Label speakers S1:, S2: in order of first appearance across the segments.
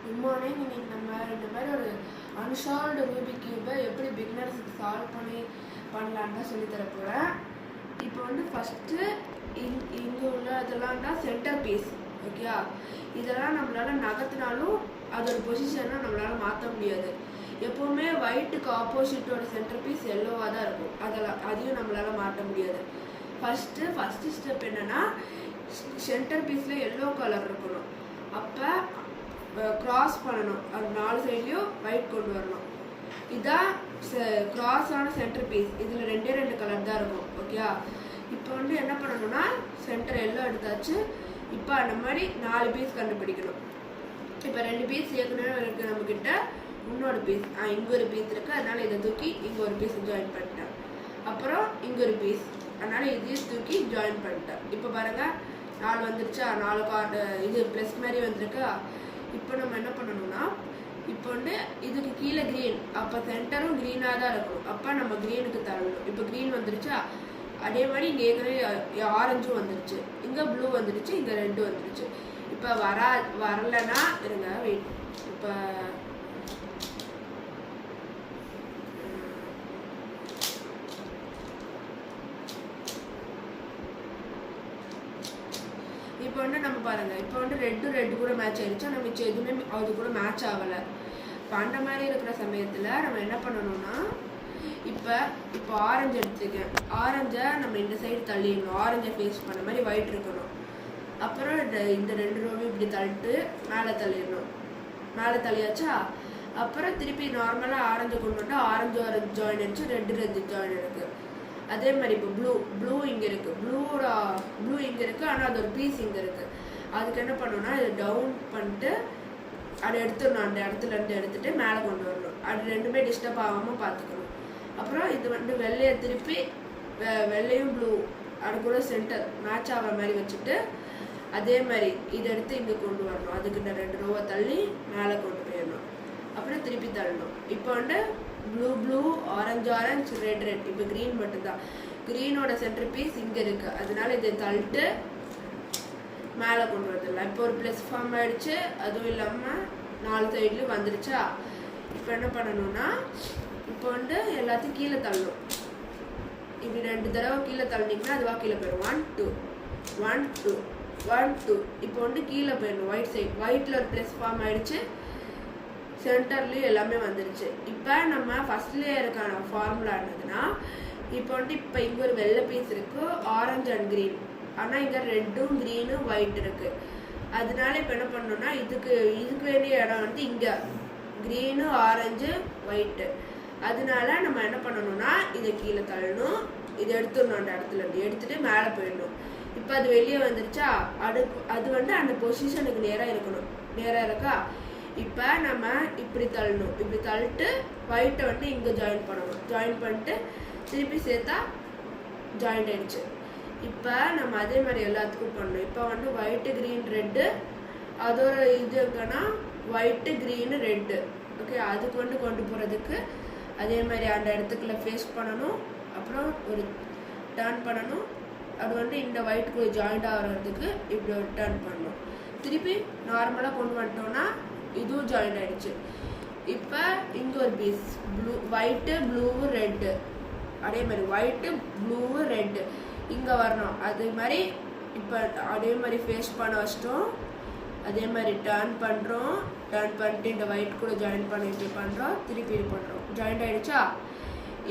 S1: Good morning. இன்னைக்கு நம்ம இந்த மாதிரி ஒரு அன்சால்வ்டு ரூபிக் கியூபை எப்படி பிகினர்ஸுக்கு சால்வ் பண்ணலான்னு தான் சொல்லித்தர போகிறேன். இப்போ வந்து ஃபஸ்ட்டு இங்கே உள்ள இதெல்லாம் தான் சென்டர் பீஸ். ஓகேயா, இதெல்லாம் நம்மளால் நகர்த்தினாலும் அதோட பொசிஷனை நம்மளால் மாற்ற முடியாது. எப்போவுமே ஒயிட்டுக்கு ஆப்போசிட்டோட சென்டர் பீஸ் எல்லோவாக தான் இருக்கும். அதையும் நம்மளால் மாற்ற முடியாது. ஃபஸ்ட்டு ஸ்டெப் என்னென்னா, சென்டர் பீஸில் எல்லோ கலர் இருக்கணும். அப்போ கிராஸ் பண்ணணும், அது 4 சைட்லேயும் ஒயிட் கொண்டு வரணும். இதுதான் கிராஸான சென்டர் பீஸ். இதில் 2 கலர் தான் இருக்கும். ஓகேயா, இப்போ வந்து என்ன பண்ணணும்னா, சென்டர் எல்லோ எடுத்தாச்சு. இப்போ அந்த மாதிரி 4 பீஸ் கண்டுபிடிக்கணும். இப்போ 2 பீஸ் ஏற்கனவே இருக்குது நம்மக்கிட்ட. இன்னொரு பீஸ் இங்கே ஒரு பீஸ் இருக்குது, அதனால் இதை தூக்கி இங்கே ஒரு பீஸ் ஜாயின் பண்ணிட்டேன். அப்புறம் இங்கே ஒரு பீஸ், அதனால் இதையும் தூக்கி ஜாயின் பண்ணிட்டேன். இப்போ பாருங்கள், 4 வந்துருச்சா, 4 கார்டு இது ப்ளஸ் மாதிரி வந்திருக்கா. இப்போ நம்ம என்ன பண்ணணும்னா, இப்போ வந்து இதுக்கு கீழே க்ரீன், அப்போ சென்டரும் க்ரீனாக தான் இருக்கணும். அப்போ நம்ம க்ரீனுக்கு தரணும். இப்போ க்ரீன் வந்துருச்சா, அதே மாதிரி இங்கே ஏற்கனவே ஆரஞ்சும் வந்துருச்சு, இங்கே ப்ளூ வந்துருச்சு, இங்கே ரெட்டு வந்துருச்சு. இப்போ வரலைன்னா இருங்க, வெயிட். இப்போ இப்போ வந்து நம்ம பாருங்கள், இப்போ வந்து ரெட்டு கூட மேட்ச் ஆகிடுச்சா, நம்ம மிச்சம் எதுவுமே அது கூட மேட்ச் ஆகலை. இப்போ அந்த மாதிரி இருக்கிற சமயத்தில் நம்ம என்ன பண்ணணும்னா, இப்போ ஆரஞ்சு எடுத்துக்கேன். ஆரஞ்சை நம்ம இந்த சைடு தள்ளிடணும், ஆரஞ்சை ஃபேஸ் பண்ண மாதிரி ஒயிட் இருக்கணும். அப்புறம் இந்த 2 ரோவையும் இப்படி தள்ளிட்டு மேலே தள்ளிடணும். மேலே தள்ளியாச்சா, அப்புறம் திருப்பி நார்மலாக ஆரஞ்சை கொண்டு வந்துட்டு ஆரஞ்சு ஜாயின் அடிச்சு ரெட்டு ஜாயின் இருக்குது. அதே மாதிரி இப்போ ப்ளூ இங்கே இருக்குது, ப்ளூ இங்கே இருக்குது, ஆனால் அது ஒரு பீஸ் இங்கே இருக்குது. அதுக்கு என்ன பண்ணணும்னா, இதை டவுன் பண்ணிட்டு அதை எடுத்துடணும். அந்த இடத்துலேருந்து எடுத்துகிட்டு மேலே கொண்டு வரணும். அது ரெண்டுமே டிஸ்டர்ப் ஆகாமல் பார்த்துக்கணும். அப்புறம் இது வந்து வெள்ளையை திருப்பி வெள்ளையும் ப்ளூ அது கூட சென்டர் மேட்ச் ஆகிற மாதிரி வச்சுட்டு, அதே மாதிரி இதை எடுத்து இங்கே கொண்டு வரணும். அதுக்கு இந்த 2 ரோவை தள்ளி மேலே கொண்டு போயிடணும். அப்புறம் திருப்பி தள்ளணும். இப்போ வந்து ப்ளூ ஆரஞ்சு ரெட். இப்போ க்ரீன் மட்டும்தான். க்ரீனோட சென்டர் பீஸ் இங்கே இருக்குது, அதனால இதை தள்ளிட்டு மேலே கொண்டு வந்துடலாம். இப்போ ஒரு ப்ளஸ் ஃபார்ம் ஆகிடுச்சு. அதுவும் இல்லாமல் 4 சைட்லேயும் வந்துடுச்சா. இப்போ என்ன பண்ணணும்னா, இப்போ வந்து எல்லாத்தையும் கீழே தள்ளணும். இப்படி 2 தடவை கீழே தள்ளினீங்கன்னா அதுவாக கீழே போயிடும். 1 2 1 2 1 2. இப்போ வந்து கீழே போயிடணும். ஒயிட் சைட், ஒயிட்டில் ஒரு ப்ளஸ் ஃபார்ம் ஆகிடுச்சு, சென்டர்லேயும் எல்லாமே வந்துருச்சு. இப்போ நம்ம ஃபஸ்ட் லேயருக்கான ஃபார்முலா என்னதுன்னா, இப்போ வந்து இப்போ இங்கே ஒரு வெள்ளை பீஸ் இருக்குது, ஆரஞ்சு அண்ட் க்ரீன். ஆனால் இங்கே ரெட்டும் க்ரீனும் ஒயிட் இருக்குது. அதனால இப்போ என்ன பண்ணணும்னா, இதுக்கு வேண்டிய இடம் வந்து இங்கே க்ரீனு ஆரஞ்சு ஒயிட்டு. அதனால நம்ம என்ன பண்ணணும்னா, இதை கீழே தள்ளணும். இதை எடுத்துடணும். அந்த இடத்துல இருந்து எடுத்துகிட்டு மேலே போயிடணும். இப்போ அது வெளியே வந்துருச்சா, அது வந்து அந்த பொசிஷனுக்கு நேராக இருக்கணும். நேராக இருக்கா. இப்போ நம்ம இப்படி தள்ளணும். இப்படி தள்ளிட்டு ஒயிட்டை வந்து இங்கே ஜாயின் பண்ணணும். ஜாயின் பண்ணிட்டு திருப்பி சேர்த்தா ஜாயிண்ட் ஆயிடுச்சு. இப்போ நம்ம அதே மாதிரி எல்லாத்துக்கும் பண்ணணும். இப்போ வந்து ஒயிட்டு க்ரீன் ரெட்டு, அதோட இது இருக்குன்னா ஒயிட்டு க்ரீனு ரெட்டு. ஓகே, அதுக்கு வந்து கொண்டு போகிறதுக்கு அதே மாதிரி அந்த இடத்துக்குள்ள ஃபேஸ் பண்ணணும். அப்புறம் ஒரு டர்ன் பண்ணணும். அது வந்து இந்த ஒயிட்டுக்கு ஜாயிண்ட் ஆகிறதுக்கு இப்படி ஒரு டர்ன் பண்ணணும். திருப்பி நார்மலாக கொண்டு வந்துட்டோம்னா இதுவும் ஜாயின் ஆகிடுச்சு. இப்போ இங்கே ஒரு பீஸ் ஒயிட்டு ப்ளூவு ரெட்டு, அதே மாதிரி ஒயிட்டு ப்ளூவு ரெட்டு இங்கே வரணும். அதே மாதிரி இப்போ அதே மாதிரி ஃபேஸ் பண்ண வச்சிட்டோம். அதே மாதிரி டர்ன் பண்ணுறோம். டர்ன் பண்ணிட்டு இந்த ஒயிட் கூட ஜாயின் பண்ணி இப்படி பண்ணுறோம். திருப்பி இது பண்ணுறோம். ஜாயிண்ட் ஆகிடுச்சா.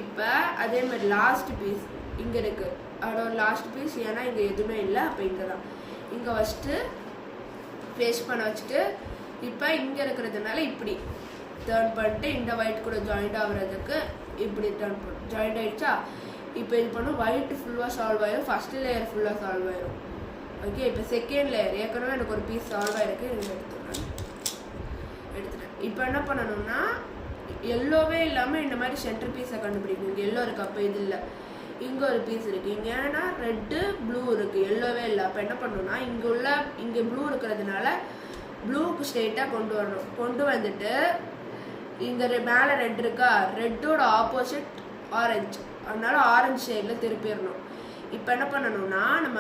S1: இப்போ அதே மாதிரி லாஸ்ட் பீஸ் இங்கே இருக்குது. அதோட லாஸ்ட் பீஸ், ஏன்னா இங்கே எதுவுமே இல்லை, அப்போ இங்கே தான் இங்கே வச்சுட்டு ஃபேஸ் பண்ண வச்சுட்டு, இப்போ இங்கே இருக்கிறதுனால இப்படி டர்ன் பண்ணிட்டு இந்த ஒயிட் கூட ஜாயிண்ட் ஆகுறதுக்கு இப்படி டர்ன் பண்ணும். ஜாயிண்ட் ஆகிடுச்சா. இப்போ இது பண்ணும். ஒயிட் ஃபுல்லாக சால்வ் ஆகிடும். ஃபஸ்ட்டு லேயர் ஃபுல்லாக சால்வ் ஆகிடும். ஓகே, இப்போ செகண்ட் லேயர் ஏற்கனவே எனக்கு ஒரு பீஸ் சால்வ் ஆகிருக்கு. எடுத்துட்டேன். இப்போ என்ன பண்ணணும்னா, எல்லோவே இல்லாமல் இந்த மாதிரி சென்டர் பீஸை கண்டுபிடிக்கணும். இங்கே எல்லோ இருக்குது, அப்போ இது இல்லை. இங்கே ஒரு பீஸ் இருக்குது. இங்கே ஏன்னா ரெட்டு ப்ளூ இருக்குது, எல்லோவே இல்லை. அப்போ என்ன பண்ணணும்னா, இங்கே ப்ளூ இருக்கிறதுனால ப்ளூக்கு ஸ்ட்ரெயிட்டாக கொண்டு வரணும். கொண்டு வந்துட்டு இங்கே மேலே ரெட் இருக்கா, ரெட்டோட ஆப்போசிட் ஆரஞ்சு, அதனால ஆரஞ்சு ஷேடில் திருப்பிடணும். இப்போ என்ன பண்ணணும்னா, நம்ம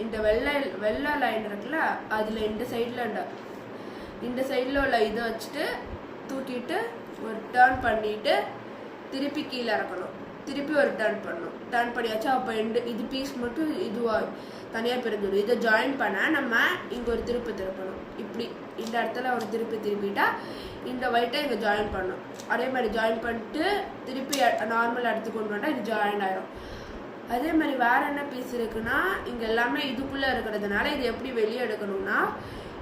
S1: இந்த வெள்ளை லைன் இருக்குல்ல, அதில் இந்த சைடில் இந்த சைடில் உள்ள இதை வச்சுட்டு தூக்கிட்டு ஒரு டர்ன் பண்ணிட்டு திருப்பி கீழே இறக்கணும். திருப்பி ஒரு டர்ன் பண்ணணும். டர்ன் பண்ணியாச்சா அப்போ இது பீஸ் மட்டும் இதுவாக தனியாக பிரிஞ்சிடும். இதை ஜாயின் பண்ண நம்ம இங்கே ஒரு திருப்பணும். இப்படி இந்த இடத்துல ஒரு திருப்பிட்டா இந்த ஒயிட்டை இங்கே ஜாயின் பண்ணணும். அதே மாதிரி ஜாயின் பண்ணிட்டு திருப்பி நார்மல் இடத்துக்கு கொண்டு வந்தால் இது ஜாயின் ஆயிடும். அதே மாதிரி வேறு என்ன பீஸ் இருக்குன்னா இங்கே எல்லாமே இதுக்குள்ளே இருக்கிறதுனால இது எப்படி வெளியே எடுக்கணும்னா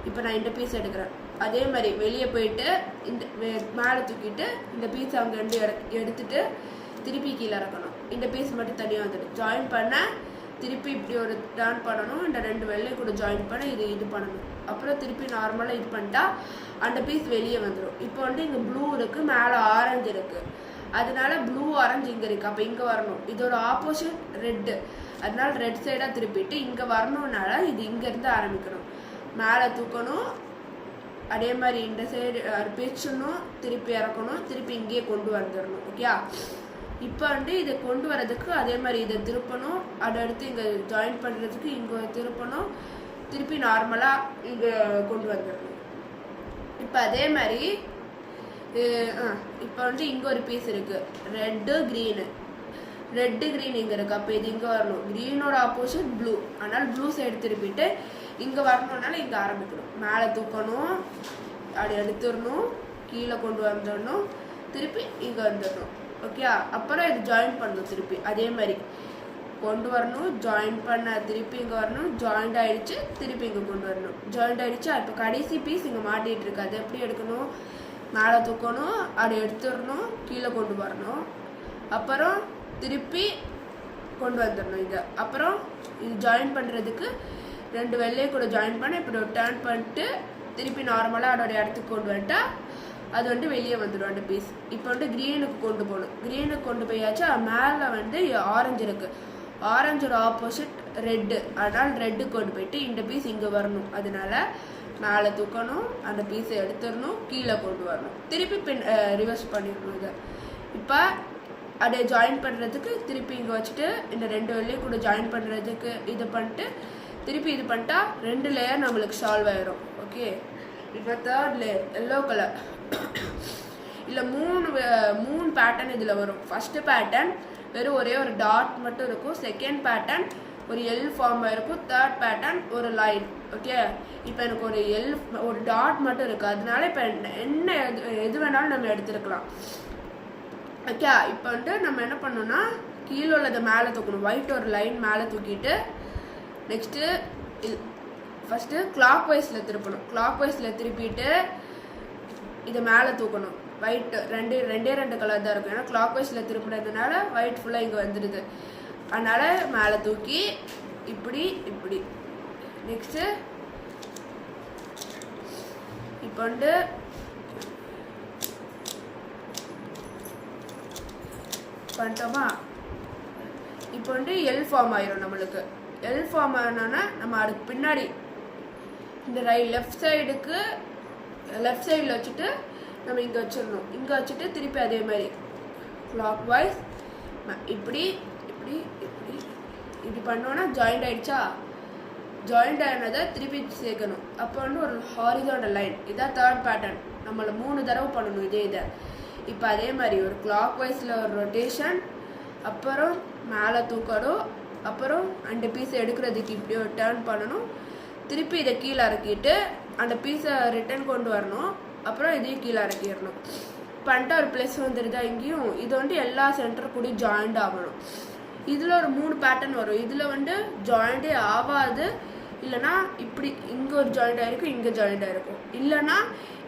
S1: இப்போ நான் இந்த பீஸ் எடுக்கிறேன். அதே மாதிரி வெளியே போயிட்டு இந்த மேலே தூக்கிட்டு இந்த பீஸ் அங்கே எடுத்துட்டு திருப்பி கீழே இறக்கணும். இந்த பீஸ் மட்டும் தனியாக வந்துடும். ஜாயின் பண்ண திருப்பி இப்படி ஒரு டர்ன் பண்ணணும். இந்த 2 வெள்ளை கூட ஜாயின் பண்ண இது பண்ணணும். அப்புறம் திருப்பி நார்மலாக இது பண்ணிட்டா அந்த பீஸ் வெளியே வந்துடும். இப்போ இங்கே ப்ளூ இருக்குது, மேலே ஆரஞ்சு இருக்குது. அதனால ப்ளூ ஆரஞ்சு இங்கே இருக்குது. அப்போ இங்கே வரணும். இதோட ஆப்போசிட் ரெட்டு. அதனால ரெட் சைடாக திருப்பிட்டு இங்கே வரணும்னால இது இங்கேருந்து ஆரம்பிக்கணும். மேலே தூக்கணும். அதே மாதிரி இந்த சைடு பிரிச்சணும். திருப்பி இறக்கணும். திருப்பி இங்கேயே கொண்டு வந்துடணும். ஓகே. இப்போ இதை கொண்டு வரதுக்கு அதே மாதிரி இதை திருப்பணும். அதை எடுத்து இங்கே ஜாயின் பண்ணுறதுக்கு இங்கே திருப்பணும். திருப்பி நார்மலாக இங்கே கொண்டு வந்துடணும். இப்போ அதே மாதிரி இப்போ இங்கே ஒரு பீஸ் இருக்குது. ரெட்டு க்ரீனு இங்கே இருக்குது. அப்போ இது இங்கே வரணும். க்ரீனோட ஆப்போசிட் ப்ளூ. அதனால் ப்ளூ சைடு திருப்பிட்டு இங்கே வரணுன்னால இங்கே ஆரம்பிக்கணும். மேலே தூக்கணும். அப்படி எடுத்துடணும். கீழே கொண்டு வந்துடணும். திருப்பி இங்கே வந்துடணும். ஓகே. அப்புறம் இது ஜாயின் பண்ணணும். திருப்பி அதே மாதிரி கொண்டு வரணும். ஜாயின் பண்ண திருப்பி இங்கே வரணும். ஜாயிண்ட் ஆகிடுச்சு. திருப்பி இங்கே கொண்டு வரணும். ஜாயிண்ட் ஆகிடுச்சு. இப்போ கடைசி பீஸ் இங்கே மாட்டிகிட்டு இருக்கு. அது எப்படி எடுக்கணும்? மேலே தூக்கணும். அப்படி எடுத்துடணும். கீழே கொண்டு வரணும். அப்புறம் திருப்பி கொண்டு வந்துடணும் இங்கே. அப்புறம் இது ஜாயின் பண்ணுறதுக்கு 2 வெள்ளையை கூட ஜாயின் பண்ண இப்படி ஒரு டர்ன் பண்ணிட்டு திருப்பி நார்மலாக அதோட இடத்துக்கு கொண்டு வந்துட்டா அது வெளியே வந்துடும் அந்த பீஸ். இப்போ க்ரீனுக்கு கொண்டு போகணும். க்ரீனுக்கு கொண்டு போயாச்சா மேலே ஆரஞ்சு இருக்குது. ஆரஞ்சோட ஆப்போசிட் ரெட்டு. அதனால் ரெட்டுக்கு கொண்டு போயிட்டு இந்த பீஸ் இங்கே வரணும். அதனால மேலே தூக்கணும். அந்த பீஸை எடுத்துடணும். கீழே கொண்டு வரணும். திருப்பி ரிவர்ஸ் பண்ணிடணும் இதை. இப்போ அதை ஜாயின் பண்ணுறதுக்கு திருப்பி இங்கே வச்சுட்டு இந்த 2 வெள்ளையும் கூட ஜாயின் பண்ணுறதுக்கு இது பண்ணிட்டு திருப்பி இது பண்ணிட்டா 2 லேயர் நம்மளுக்கு சால்வ் ஆயிடும். ஓகே. இப்போ 3rd லேயர் எல்லோ கலர். இல்லை 3 பேட்டர்ன் இதில் வரும். ஃபஸ்ட்டு பேட்டர்ன் வெறும் ஒரே ஒரு டாட் மட்டும் இருக்கும். செகண்ட் பேட்டர்ன் ஒரு எல் ஃபார்ம் ஆயிருக்கும். 3rd பேட்டர்ன் ஒரு லைன். ஓகே. இப்போ எனக்கு ஒரு டாட் மட்டும் இருக்குது. அதனால இப்போ என்ன எது வேணாலும் நம்ம எடுத்துருக்கலாம். ஓகே. இப்போ நம்ம என்ன பண்ணோம்னா கீழே உள்ளதை மேலே தூக்கணும். ஒயிட் ஒரு லைன் மேலே தூக்கிட்டு நெக்ஸ்ட்டு ஃபஸ்ட்டு கிளாக் வைஸில் திருப்பணும். கிளாக் வைஸில் திருப்பிட்டு இதை மேலே தூக்கணும். ஒயிட் ரெண்டே கலர் தான் இருக்கும். ஏன்னா கிளாக் வைஸில் திருப்பினதுனால ஒயிட் ஃபுல்லாக இங்கே வந்துடுது. அதனால் மேலே தூக்கி இப்படி நெக்ஸ்ட்டு இப்போ பண்ணிட்டோமா. இப்போ எல் ஃபார்ம் ஆயிரும். நம்மளுக்கு எல் ஃபார்ம் ஆனோன்னா நம்ம அதுக்கு பின்னாடி இந்த லெஃப்ட் சைடில் வச்சுட்டு நம்ம இங்கே வச்சிடணும். இங்கே வச்சுட்டு திருப்பி அதே மாதிரி கிளாக் வைஸ் இப்படி பண்ணோன்னா ஜாயிண்ட் ஆகிடுச்சா. ஜாயிண்ட் ஆனதை திருப்பி சேர்க்கணும். அப்போ ஒரு ஹாரிசான்டல் லைன். இதான் 3rd பேட்டர்ன். நம்மளை 3 தடவை பண்ணணும் இதை. இப்போ அதே மாதிரி ஒரு கிளாக் வைஸில் ஒரு ரொட்டேஷன். அப்புறம் மேலே தூக்கணும். அப்புறம் அந்த பீஸை எடுக்கிறதுக்கு இப்படி ஒரு டர்ன் பண்ணணும். திருப்பி இதை கீழே இறக்கிட்டு அந்த பீஸை ரிட்டர்ன் கொண்டு வரணும். அப்புறம் இதையும் கீழே இறக்கிடணும். பண்ணிட்டு ஒரு ப்ளஸ் வந்துடுதா இங்கேயும். இது எல்லா சென்டர் கூட ஜாயிண்ட் ஆகணும். இதில் ஒரு 3 பேட்டர்ன் வரும். இதில் ஜாயிண்டே ஆகாது. இல்லைனா இப்படி இங்கே ஒரு ஜாயிண்ட் ஆகிருக்கும், இங்கே ஜாயிண்ட் ஆகிருக்கும். இல்லைனா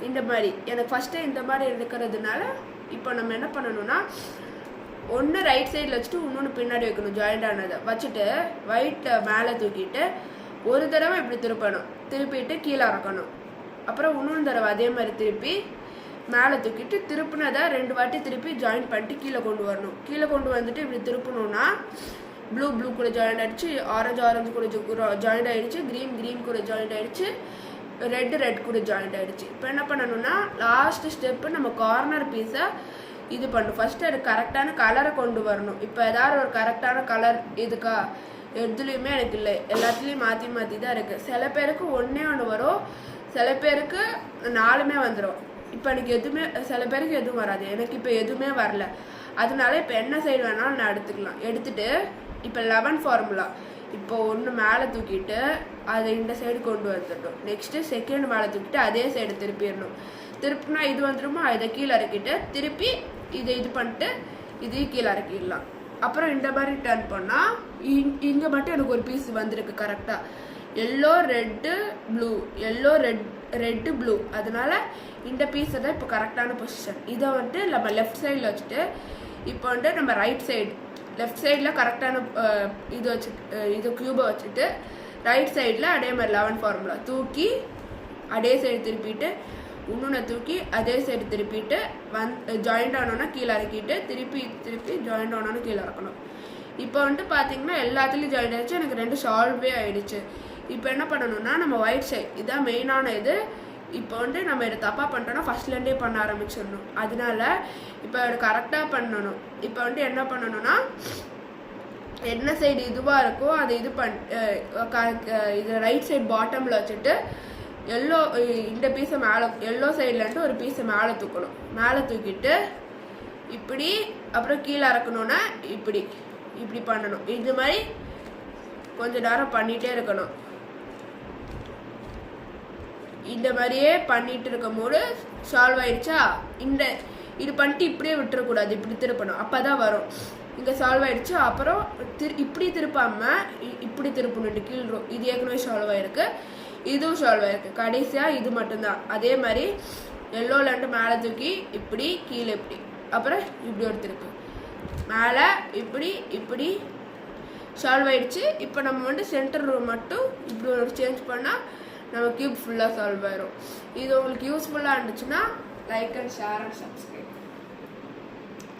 S1: இந்த மாதிரி எனக்கு ஃபஸ்ட்டு இந்த மாதிரி இருக்கிறதுனால இப்போ நம்ம என்ன பண்ணணும்னா ஒன்று ரைட் சைடில் வச்சுட்டு இன்னொன்று பின்னாடி வைக்கணும். ஜாயிண்ட் ஆனதை வச்சுட்டு ஒயிட்டை மேலே தூக்கிட்டு ஒரு தடவை இப்படி திருப்பிட்டு கீழே இறக்கணும். அப்புறம் இன்னொன்று தடவை அதே மாதிரி திருப்பி மேலே தூக்கிட்டு திருப்பினதை 2 வாட்டி திருப்பி ஜாயின் பண்ணிட்டு கீழே கொண்டு வரணும். கீழே கொண்டு வந்துட்டு இப்படி திருப்பணும்னா ப்ளூ கூட ஜாயிண்ட் ஆகிடுச்சு. ஆரஞ்சு கூட ஜாயிண்ட் ஆகிடுச்சு. க்ரீன் கூட ஜாயிண்ட் ஆகிடுச்சு. ரெட் கூட ஜாயிண்ட் ஆகிடுச்சு. இப்போ என்ன பண்ணணும்னா லாஸ்ட் ஸ்டெப்பு நம்ம கார்னர் பீஸை இது பண்ணணும். ஃபஸ்ட்டு அது கரெக்டான கலரை கொண்டு வரணும். இப்போ ஏதாவது ஒரு கரெக்டான கலர் இதுக்கா எதுலேயுமே எனக்கு இல்லை. எல்லாத்துலேயும் மாற்றி தான் இருக்குது. சில பேருக்கு ஒன்று வரும், சில பேருக்கு 4மே வந்துடும். இப்போ எனக்கு எதுவுமே சில பேருக்கு எதுவும் வராது. எனக்கு இப்போ எதுவுமே வரல. அதனால இப்போ என்ன சைடு வேணாலும் நான் எடுத்துக்கலாம். எடுத்துகிட்டு இப்போ 11 ஃபார்முலா இப்போ ஒன்று மேலே தூக்கிட்டு அதை இந்த சைடு கொண்டு வந்துடணும். நெக்ஸ்ட்டு செகண்ட் மேலே தூக்கிட்டு அதே சைடு திருப்பிடணும். திருப்பினா இது வந்துடுமா, இதை கீழே இறக்கிட்டு திருப்பி இது பண்ணிட்டு இதையும் கீழே இறக்கிடலாம். அப்புறம் இந்த மாதிரி டர்ன் பண்ணால் இங்கே மட்டும் எனக்கு ஒரு பீஸ் வந்திருக்கு கரெக்டாக. Yellow red blue, yellow red blue. அதனால இந்த பீஸை தான் இப்போ கரெக்டான பொசிஷன். இதை வந்துட்டு நம்ம லெஃப்ட் சைடில் வச்சுட்டு இப்போ வந்துட்டு நம்ம ரைட் சைடு லெஃப்ட் சைடில் கரெக்டான இது வச்சுட்டு இது க்யூபை வச்சுட்டு ரைட் சைடில் அதே மாதிரி 11 ஃபார்முலா தூக்கி அதே சைடு திருப்பிட்டு இன்னொன்று தூக்கி அதே சைடு திருப்பிட்டு ஜாயிண்ட் ஆனோன்னா கீழே இறக்கிட்டு திருப்பி ஜாயிண்ட் ஆனோன்னு கீழே இறக்கணும். இப்போ வந்துட்டு பார்த்தீங்கன்னா எல்லாத்துலேயும் ஜாயிண்ட் ஆகிடுச்சு. எனக்கு 2 சால்வே ஆகிடுச்சு. இப்போ என்ன பண்ணணும்னா நம்ம ஒயிட் சைட் இதான் மெயினான இது. இப்போ வந்துட்டு நம்ம இதை தப்பாக பண்ணிட்டோன்னா ஃபஸ்ட்லேருந்தே பண்ண ஆரம்பிச்சிடணும். அதனால இப்போ அதை கரெக்டாக பண்ணணும். இப்போ வந்துட்டு என்ன பண்ணணும்னா என்ன சைடு இதுவாக இருக்கோ அதை இது ரைட் சைடு பாட்டமில் வச்சுட்டு எல்லோ இந்த பீஸை மேலே எல்லோ சைட்லேருந்து ஒரு பீஸை மேலே தூக்கணும். மேலே தூக்கிட்டு இப்படி அப்புறம் கீழே இறக்கணுன்னா இப்படி பண்ணணும். இது மாதிரி கொஞ்ச நேரம் பண்ணிகிட்டே இருக்கணும். இந்த மாதிரியே பண்ணிட்டு இருக்கும் போது சால்வ் ஆயிடுச்சா. இது பண்ணிட்டு இப்படியே விட்டுறக்கூடாது, இப்படி திருப்பணும், அப்போ தான் வரும். இங்கே சால்வ் ஆயிடுச்சு. அப்புறம் இப்படி திருப்பாமல் இப்படி திருப்பணும். கீழ் இது ஏற்கனவே சால்வ் ஆயிருக்கு, இதுவும் சால்வ் ஆயிருக்கு. கடைசியாக இது மட்டும்தான். அதே மாதிரி எல்லோலேருந்து மேலே தூக்கி இப்படி கீழே இப்படி அப்புறம் இப்படி ஒரு திருப்பு மேலே இப்படி சால்வ் ஆயிடுச்சு. இப்போ நம்ம வந்துட்டு சென்டர் ரூம் மட்டும் இப்படி ஒரு சேஞ்ச் பண்ணால் நம்ம கியூப் ஃபுல்லாக சால்வ் ஆயிரும். இது உங்களுக்கு யூஸ்ஃபுல்லாக இருந்துச்சுன்னா like and share and subscribe.